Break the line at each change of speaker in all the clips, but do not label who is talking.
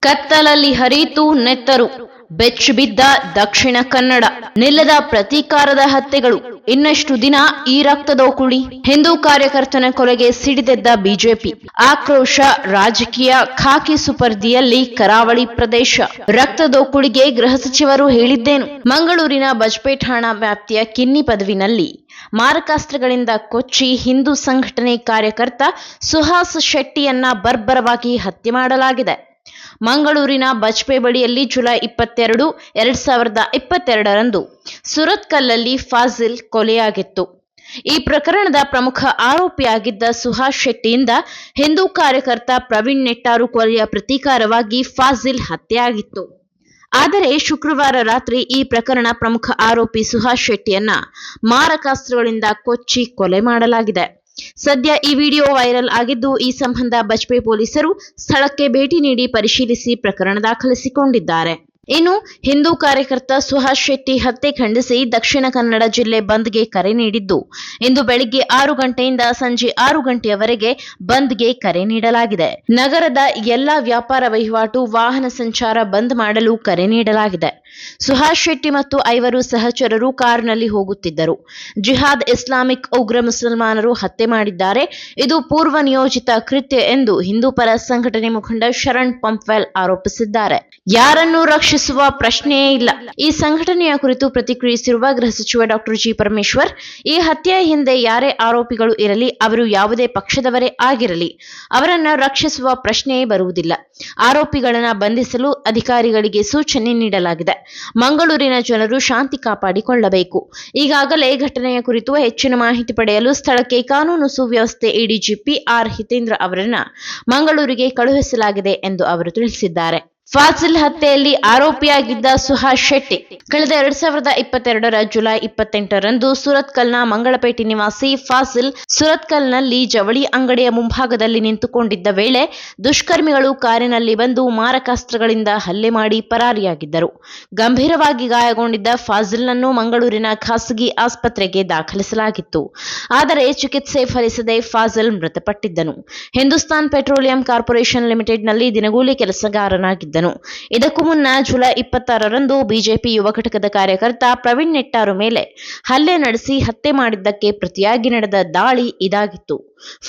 ಕತ್ತಲಲ್ಲಿ ಹರಿಯಿತು ನೆತ್ತರು, ಬೆಚ್ಚಿಬಿದ್ದ ದಕ್ಷಿಣ ಕನ್ನಡ. ನಿಲ್ಲದ ಪ್ರತೀಕಾರದ ಹತ್ಯೆಗಳು. ಇನ್ನಷ್ಟು ದಿನ ಈ ರಕ್ತದೋಕುಳಿ. ಹಿಂದೂ ಕಾರ್ಯಕರ್ತನ ಕೊಲೆಗೆ ಸಿಡಿದೆದ್ದ ಬಿಜೆಪಿ. ಆಕ್ರೋಶ ರಾಜಕೀಯ. ಖಾಕಿ ಸುಪರ್ದಿಯಲ್ಲಿ ಕರಾವಳಿ ಪ್ರದೇಶ. ರಕ್ತದೋಕುಳಿಗೆ ಗೃಹ ಸಚಿವರು ಹೇಳಿದ್ದೇನು? ಮಂಗಳೂರಿನ ಬಜ್ಪೆ ಠಾಣಾ ವ್ಯಾಪ್ತಿಯ ಕಿನ್ನಿ ಪದವಿನಲ್ಲಿ ಮಾರಕಾಸ್ತ್ರಗಳಿಂದ ಕೊಚ್ಚಿ ಹಿಂದೂ ಸಂಘಟನೆ ಕಾರ್ಯಕರ್ತ ಸುಹಾಸ್ ಶೆಟ್ಟಿಯನ್ನ ಬರ್ಬರವಾಗಿ ಹತ್ಯೆ ಮಾಡಲಾಗಿದೆ. ಮಂಗಳೂರಿನ ಬಜ್ಪೆ ಬಳಿಯಲ್ಲಿ ಜುಲೈ 22, 2022ರಂದು ಸುರತ್ಕಲ್ನಲ್ಲಿ ಫಾಜಿಲ್ ಕೊಲೆಯಾಗಿತ್ತು. ಈ ಪ್ರಕರಣದ ಪ್ರಮುಖ ಆರೋಪಿಯಾಗಿದ್ದ ಸುಹಾಸ್ ಶೆಟ್ಟಿಯಿಂದ ಹಿಂದೂ ಕಾರ್ಯಕರ್ತ ಪ್ರವೀಣ್ ನೆಟ್ಟಾರು ಕೊಲೆಯ ಪ್ರತೀಕಾರವಾಗಿ ಫಾಜಿಲ್ ಹತ್ಯೆಯಾಗಿತ್ತು. ಆದರೆ ಶುಕ್ರವಾರ ರಾತ್ರಿ ಈ ಪ್ರಕರಣ ಪ್ರಮುಖ ಆರೋಪಿ ಸುಹಾಸ್ ಶೆಟ್ಟಿಯನ್ನ ಮಾರಕಾಸ್ತ್ರಗಳಿಂದ ಕೊಚ್ಚಿ ಕೊಲೆ ಮಾಡಲಾಗಿದೆ. ಸದ್ಯ ಈ ವಿಡಿಯೋ ವೈರಲ್ ಆಗಿದ್ದು, ಈ ಸಂಬಂಧ ಬಜ್ಪೆ ಪೊಲೀಸರು ಸ್ಥಳಕ್ಕೆ ಭೇಟಿ ನೀಡಿ ಪರಿಶೀಲಿಸಿ ಪ್ರಕರಣ ದಾಖಲಿಸಿಕೊಂಡಿದ್ದಾರೆ. ಇನ್ನು ಹಿಂದೂ ಕಾರ್ಯಕರ್ತ ಸುಹಾಸ್ ಶೆಟ್ಟಿ ಹತ್ಯೆ ಖಂಡಿಸಿ ದಕ್ಷಿಣ ಕನ್ನಡ ಜಿಲ್ಲೆ ಬಂದ್ಗೆ ಕರೆ ನೀಡಿದ್ದು, ಇಂದು ಬೆಳಿಗ್ಗೆ 6 ಗಂಟೆಯಿಂದ ಸಂಜೆ 6 ಗಂಟೆಯವರೆಗೆ ಬಂದ್ಗೆ ಕರೆ ನೀಡಲಾಗಿದೆ. ನಗರದ ಎಲ್ಲಾ ವ್ಯಾಪಾರ ವಹಿವಾಟು, ವಾಹನ ಸಂಚಾರ ಬಂದ್ ಮಾಡಲು ಕರೆ ನೀಡಲಾಗಿದೆ. ಸುಹಾಸ್ ಶೆಟ್ಟಿ ಮತ್ತು 5 ಸಹಚರರು ಕಾರಿನಲ್ಲಿ ಹೋಗುತ್ತಿದ್ದರು. ಜಿಹಾದ್ ಇಸ್ಲಾಮಿಕ್ ಉಗ್ರ ಮುಸಲ್ಮಾನರು ಹತ್ಯೆ ಮಾಡಿದ್ದಾರೆ. ಇದು ಪೂರ್ವ ನಿಯೋಜಿತ ಕೃತ್ಯ ಎಂದು ಹಿಂದೂ ಪರ ಸಂಘಟನೆ ಮುಖಂಡ ಶರಣ್ ಪಂಪ್ವೆಲ್ ಆರೋಪಿಸಿದ್ದಾರೆ. ಯಾರನ್ನೂ ರಕ್ಷಿಸುವ ಪ್ರಶ್ನೆಯೇ ಇಲ್ಲ. ಈ ಸಂಘಟನೆಯ ಕುರಿತು ಪ್ರತಿಕ್ರಿಯಿಸಿರುವ ಗೃಹ ಸಚಿವ ಡಾ. ಜಿ. ಪರಮೇಶ್ವರ್, ಈ ಹತ್ಯೆಯ ಹಿಂದೆ ಯಾರೇ ಆರೋಪಿಗಳು ಇರಲಿ, ಅವರು ಯಾವುದೇ ಪಕ್ಷದವರೇ ಆಗಿರಲಿ, ಅವರನ್ನ ರಕ್ಷಿಸುವ ಪ್ರಶ್ನೆಯೇ ಬರುವುದಿಲ್ಲ. ಆರೋಪಿಗಳನ್ನ ಬಂಧಿಸಲು ಅಧಿಕಾರಿಗಳಿಗೆ ಸೂಚನೆ ನೀಡಲಾಗಿದೆ. ಮಂಗಳೂರಿನ ಜನರು ಶಾಂತಿ ಕಾಪಾಡಿಕೊಳ್ಳಬೇಕು. ಈಗಾಗಲೇ ಘಟನೆಯ ಕುರಿತು ಹೆಚ್ಚಿನ ಮಾಹಿತಿ ಪಡೆಯಲು ಸ್ಥಳಕ್ಕೆ ಕಾನೂನು ಸುವ್ಯವಸ್ಥೆ ಎಡಿಜಿಪಿ ಆರ್. ಹಿತೇಂದ್ರ ಅವರನ್ನ ಮಂಗಳೂರಿಗೆ ಕಳುಹಿಸಲಾಗಿದೆ ಎಂದು ಅವರು ತಿಳಿಸಿದ್ದಾರೆ. ಫಾಜಿಲ್ ಹತ್ಯೆಯಲ್ಲಿ ಆರೋಪಿಯಾಗಿದ್ದ ಸುಹಾಸ್ ಶೆಟ್ಟಿ ಕಳೆದ 2022ರ ಜುಲೈ 28ರಂದು ಸುರತ್ಕಲ್ನ ಮಂಗಳಪೇಟೆ ನಿವಾಸಿ ಫಾಜಿಲ್ ಸುರತ್ಕಲ್ನಲ್ಲಿ ಜವಳಿ ಅಂಗಡಿಯ ಮುಂಭಾಗದಲ್ಲಿ ನಿಂತುಕೊಂಡಿದ್ದ ವೇಳೆ ದುಷ್ಕರ್ಮಿಗಳು ಕಾರಿನಲ್ಲಿ ಬಂದು ಮಾರಕಾಸ್ತ್ರಗಳಿಂದ ಹಲ್ಲೆ ಮಾಡಿ ಪರಾರಿಯಾಗಿದ್ದರು. ಗಂಭೀರವಾಗಿ ಗಾಯಗೊಂಡಿದ್ದ ಫಾಜಿಲ್ನನ್ನು ಮಂಗಳೂರಿನ ಖಾಸಗಿ ಆಸ್ಪತ್ರೆಗೆ ದಾಖಲಿಸಲಾಗಿತ್ತು. ಆದರೆ ಚಿಕಿತ್ಸೆ ಫಲಿಸದೆ ಫಾಜಿಲ್ ಮೃತಪಟ್ಟಿದ್ದನು. ಹಿಂದೂಸ್ತಾನ್ ಪೆಟ್ರೋಲಿಯಂ ಕಾರ್ಪೊರೇಷನ್ ಲಿಮಿಟೆಡ್ನಲ್ಲಿ ದಿನಗೂಲಿ ಕೆಲಸಗಾರನಾಗಿದ್ದ. ಇದಕ್ಕೂ ಮುನ್ನ ಜುಲೈ 26ರಂದು ಬಿಜೆಪಿ ಯುವ ಘಟಕದ ಕಾರ್ಯಕರ್ತ ಪ್ರವೀಣ್ ನೆಟ್ಟಾರು ಮೇಲೆ ಹಲ್ಲೆ ನಡೆಸಿ ಹತ್ಯೆ ಮಾಡಿದ್ದಕ್ಕೆ ಪ್ರತಿಯಾಗಿ ನಡೆದ ದಾಳಿ ಇದಾಗಿತ್ತು.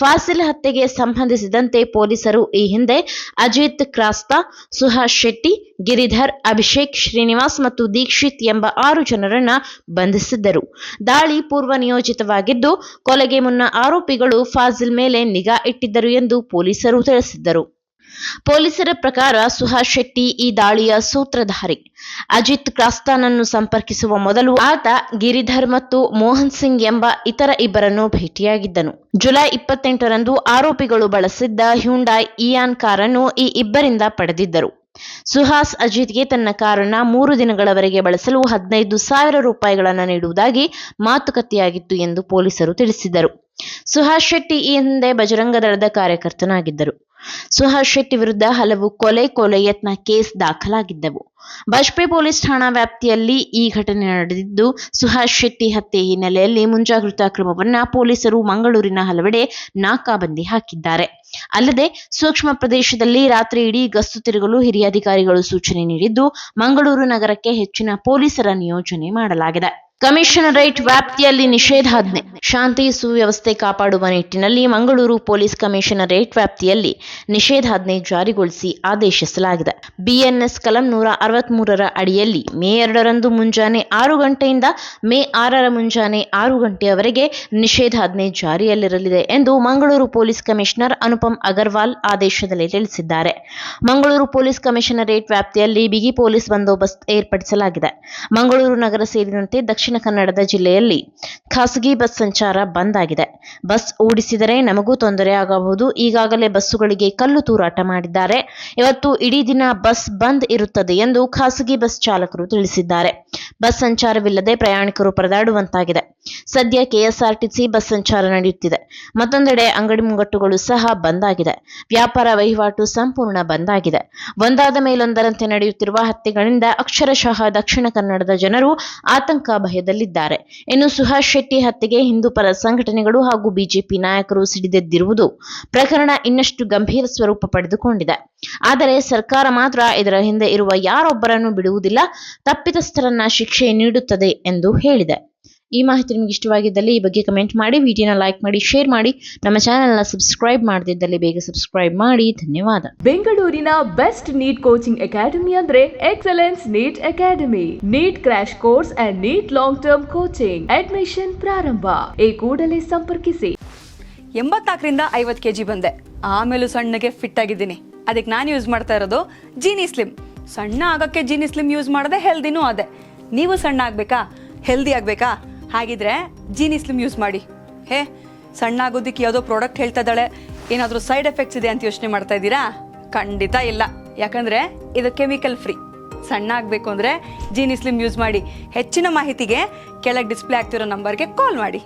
ಫಾಜಿಲ್ ಹತ್ಯೆಗೆ ಸಂಬಂಧಿಸಿದಂತೆ ಪೊಲೀಸರು ಈ ಹಿಂದೆ ಅಜಿತ್ ಕ್ರಾಸ್ತಾ, ಸುಹಾಸ್ ಶೆಟ್ಟಿ, ಗಿರಿಧರ್, ಅಭಿಷೇಕ್, ಶ್ರೀನಿವಾಸ್ ಮತ್ತು ದೀಕ್ಷಿತ್ ಎಂಬ 6 ಜನರನ್ನ ಬಂಧಿಸಿದ್ದರು. ದಾಳಿ ಪೂರ್ವ ನಿಯೋಜಿತವಾಗಿದ್ದು, ಕೊಲೆಗೆ ಮುನ್ನ ಆರೋಪಿಗಳು ಫಾಜಿಲ್ ಮೇಲೆ ನಿಗಾ ಇಟ್ಟಿದ್ದರು ಎಂದು ಪೊಲೀಸರು ತಿಳಿಸಿದ್ದರು. ಪೊಲೀಸರ ಪ್ರಕಾರ ಸುಹಾಸ್ ಶೆಟ್ಟಿ ಈ ದಾಳಿಯ ಸೂತ್ರಧಾರಿ. ಅಜಿತ್ ಕ್ರಾಸ್ತಾನನ್ನು ಸಂಪರ್ಕಿಸುವ ಮೊದಲು ಆತ ಗಿರಿಧರ್ ಮತ್ತು ಮೋಹನ್ ಸಿಂಗ್ ಎಂಬ ಇತರ ಇಬ್ಬರನ್ನು ಭೇಟಿಯಾಗಿದ್ದನು. ಜುಲೈ 28ರಂದು ಆರೋಪಿಗಳು ಬಳಸಿದ್ದ ಹ್ಯುಂಡೈ ಇಯಾನ್ ಕಾರನ್ನು ಈ ಇಬ್ಬರಿಂದ ಪಡೆದಿದ್ದರು. ಸುಹಾಸ್ ಅಜಿತ್ಗೆ ತನ್ನ ಕಾರನ್ನ 3 ದಿನಗಳವರೆಗೆ ಬಳಸಲು 15,000 ರೂಪಾಯಿಗಳನ್ನು ನೀಡುವುದಾಗಿ ಮಾತುಕತೆಯಾಗಿತ್ತು ಎಂದು ಪೊಲೀಸರು ತಿಳಿಸಿದರು. ಸುಹಾಸ್ ಶೆಟ್ಟಿ ಈ ಹಿಂದೆ ಬಜರಂಗ ದಳದ ಕಾರ್ಯಕರ್ತನಾಗಿದ್ದರು. ಸುಹಾಸ್ ಶೆಟ್ಟಿ ವಿರುದ್ಧ ಹಲವು ಕೊಲೆ ಯತ್ನ ಕೇಸ್ ದಾಖಲಾಗಿದ್ದವು. ಬಜ್ಪೆ ಪೊಲೀಸ್ ಠಾಣಾ ವ್ಯಾಪ್ತಿಯಲ್ಲಿ ಈ ಘಟನೆ ನಡೆದಿದ್ದು, ಸುಹಾಸ್ ಶೆಟ್ಟಿ ಹತ್ಯೆ ಹಿನ್ನೆಲೆಯಲ್ಲಿ ಮುಂಜಾಗ್ರತಾ ಕ್ರಮವನ್ನ ಪೊಲೀಸರು ಮಂಗಳೂರಿನ ಹಲವೆಡೆ ನಾಕಾಬಂದಿ ಹಾಕಿದ್ದಾರೆ. ಅಲ್ಲದೆ ಸೂಕ್ಷ್ಮ ಪ್ರದೇಶದಲ್ಲಿ ರಾತ್ರಿ ಇಡೀ ಗಸ್ತು ತಿರುಗಲು ಹಿರಿಯ ಅಧಿಕಾರಿಗಳು ಸೂಚನೆ ನೀಡಿದ್ದು, ಮಂಗಳೂರು ನಗರಕ್ಕೆ ಹೆಚ್ಚಿನ ಪೊಲೀಸರ ನಿಯೋಜನೆ ಮಾಡಲಾಗಿದೆ. ಕಮಿಷನರೇಟ್ ವ್ಯಾಪ್ತಿಯಲ್ಲಿ ನಿಷೇಧಾಜ್ಞೆ. ಶಾಂತಿ ಸುವ್ಯವಸ್ಥೆ ಕಾಪಾಡುವ ನಿಟ್ಟಿನಲ್ಲಿ ಮಂಗಳೂರು ಪೊಲೀಸ್ ಕಮಿಷನರೇಟ್ ವ್ಯಾಪ್ತಿಯಲ್ಲಿ ನಿಷೇಧಾಜ್ಞೆ ಜಾರಿಗೊಳಿಸಿ ಆದೇಶಿಸಲಾಗಿದೆ. ಬಿಎನ್ಎಸ್ ಕಲಂ 163ರ ಅಡಿಯಲ್ಲಿ ಮೇ 2ರಂದು ಮುಂಜಾನೆ 6 ಗಂಟೆಯಿಂದ ಮೇ 6ರ ಮುಂಜಾನೆ 6 ಗಂಟೆಯವರೆಗೆ ನಿಷೇಧಾಜ್ಞೆ ಜಾರಿಯಲ್ಲಿರಲಿದೆ ಎಂದು ಮಂಗಳೂರು ಪೊಲೀಸ್ ಕಮಿಷನರ್ ಅನುಪಮ್ ಅಗರ್ವಾಲ್ ಆದೇಶದಲ್ಲಿ ತಿಳಿಸಿದ್ದಾರೆ. ಮಂಗಳೂರು ಪೊಲೀಸ್ ಕಮಿಷನರೇಟ್ ವ್ಯಾಪ್ತಿಯಲ್ಲಿ ಬಿಗಿ ಪೊಲೀಸ್ ಬಂದೋಬಸ್ತ್ ಏರ್ಪಡಿಸಲಾಗಿದೆ. ಮಂಗಳೂರು ನಗರ ಸೇರಿದಂತೆ ದಕ್ಷಿಣ ಕನ್ನಡದ ಜಿಲ್ಲೆಯಲ್ಲಿ ಖಾಸಗಿ ಬಸ್ ಸಂಚಾರ ಬಂದ್ ಆಗಿದೆ. ಬಸ್ ಓಡಿಸಿದರೆ ನಮಗೂ ತೊಂದರೆ ಆಗಬಹುದು. ಈಗಾಗಲೇ ಬಸ್ಸುಗಳಿಗೆ ಕಲ್ಲು ತೂರಾಟ ಮಾಡಿದ್ದಾರೆ. ಇವತ್ತು ಇಡೀ ದಿನ ಬಸ್ ಬಂದ್ ಇರುತ್ತದೆ ಎಂದು ಖಾಸಗಿ ಬಸ್ ಚಾಲಕರು ತಿಳಿಸಿದ್ದಾರೆ. ಬಸ್ ಸಂಚಾರವಿಲ್ಲದೆ ಪ್ರಯಾಣಿಕರು ಪರದಾಡುವಂತಾಗಿದೆ. ಸದ್ಯ ಕೆಎಸ್ಆರ್ಟಿಸಿ ಬಸ್ ಸಂಚಾರ ನಡೆಯುತ್ತಿದೆ. ಮತ್ತೊಂದೆಡೆ ಅಂಗಡಿ ಮುಂಗಟ್ಟುಗಳು ಸಹ ಬಂದ್ ಆಗಿದೆ. ವ್ಯಾಪಾರ ವಹಿವಾಟು ಸಂಪೂರ್ಣ ಬಂದ್ ಆಗಿದೆ. ಒಂದಾದ ಮೇಲೊಂದರಂತೆ ನಡೆಯುತ್ತಿರುವ ಹತ್ಯೆಗಳಿಂದ ಅಕ್ಷರಶಃ ದಕ್ಷಿಣ ಕನ್ನಡದ ಜನರು ಆತಂಕ ಭಯ ಭಯದಲ್ಲಿದ್ದಾರೆ. ಇನ್ನು ಸುಹಾಸ್ ಶೆಟ್ಟಿ ಹತ್ಯೆಗೆ ಹಿಂದೂ ಪರ ಸಂಘಟನೆಗಳು ಹಾಗೂ ಬಿಜೆಪಿ ನಾಯಕರು ಸಿಡಿದೆದ್ದಿರುವುದು ಪ್ರಕರಣ ಇನ್ನಷ್ಟು ಗಂಭೀರ ಸ್ವರೂಪ ಪಡೆದುಕೊಂಡಿದೆ. ಆದರೆ ಸರ್ಕಾರ ಮಾತ್ರ ಇದರ ಹಿಂದೆ ಇರುವ ಯಾರೊಬ್ಬರನ್ನು ಬಿಡುವುದಿಲ್ಲ, ತಪ್ಪಿತಸ್ಥರನ್ನ ಶಿಕ್ಷೆ ನೀಡುತ್ತದೆ ಎಂದು ಹೇಳಿದೆ. ಈ ಮಾಹಿತಿ ನಿಮಗೆ ಇಷ್ಟವಾಗಿದ್ದಲ್ಲಿ ಈ ಬಗ್ಗೆ ಕಮೆಂಟ್ ಮಾಡಿ, ವಿಡಿಯೋನ ಲೈಕ್ ಮಾಡಿ, ಶೇರ್ ಮಾಡಿ. ನಮ್ಮ ಚಾನೆಲ್ನ ಸಬ್ಸ್ಕ್ರೈಬ್ ಮಾಡದಿದ್ದಲ್ಲಿ ಬೇಗ ಸಬ್ಸ್ಕ್ರೈಬ್ ಮಾಡಿ. ಧನ್ಯವಾದ.
ಬೆಂಗಳೂರಿನ ಬೆಸ್ಟ್ ನೀಟ್ ಕೋಚಿಂಗ್ ಅಕಾಡೆಮಿ ಅಂದ್ರೆ excellence NEET academy. NEET crash course and NEET long term coaching admission ಪ್ರಾರಂಭ. ಈ ಕೂಡಲೇ ಸಂಪರ್ಕಿಸಿ.
84ರಿಂದ 50 kg ಬಂದೆ. ಆಮೇಲೂ ಸಣ್ಣಗೆ ಫಿಟ್ ಆಗಿದ್ದೀನಿ. ಅದಕ್ಕೆ ನಾನು ಯೂಸ್ ಮಾಡ್ತಾ ಇರೋದು ಜೀನಿ ಸ್ಲಿಮ್. ಸಣ್ಣ ಆಗಕ್ಕೆ ಜೀನಿ ಸ್ಲಿಮ್ ಯೂಸ್ ಮಾಡದೆ ಹೆಲ್ದಿನೂ ಅದೇ. ನೀವು ಸಣ್ಣ ಆಗಬೇಕಾ, ಹೆಲ್ದಿ ಆಗಬೇಕಾ? ಹಾಗಿದ್ರೆ ಜೀನಿ ಸ್ಲಿಮ್ ಯೂಸ್ ಮಾಡಿ. ಸಣ್ಣ ಆಗೋದಕ್ಕೆ ಯಾವುದೋ ಪ್ರಾಡಕ್ಟ್ ಹೇಳ್ತಾ ಇದ್ದಾಳೆ, ಏನಾದರೂ ಸೈಡ್ ಎಫೆಕ್ಟ್ಸ್ ಇದೆ ಅಂತ ಯೋಚನೆ ಮಾಡ್ತಾ ಇದ್ದೀರಾ? ಖಂಡಿತ ಇಲ್ಲ, ಯಾಕಂದರೆ ಇದು ಕೆಮಿಕಲ್ ಫ್ರೀ. ಸಣ್ಣ ಆಗಬೇಕು ಅಂದರೆ ಜೀನಿ ಸ್ಲಿಮ್ ಯೂಸ್ ಮಾಡಿ. ಹೆಚ್ಚಿನ ಮಾಹಿತಿಗೆ ಕೆಳಗೆ ಡಿಸ್ಪ್ಲೇ ಆಗ್ತಿರೋ ನಂಬರ್ಗೆ ಕಾಲ್ ಮಾಡಿ.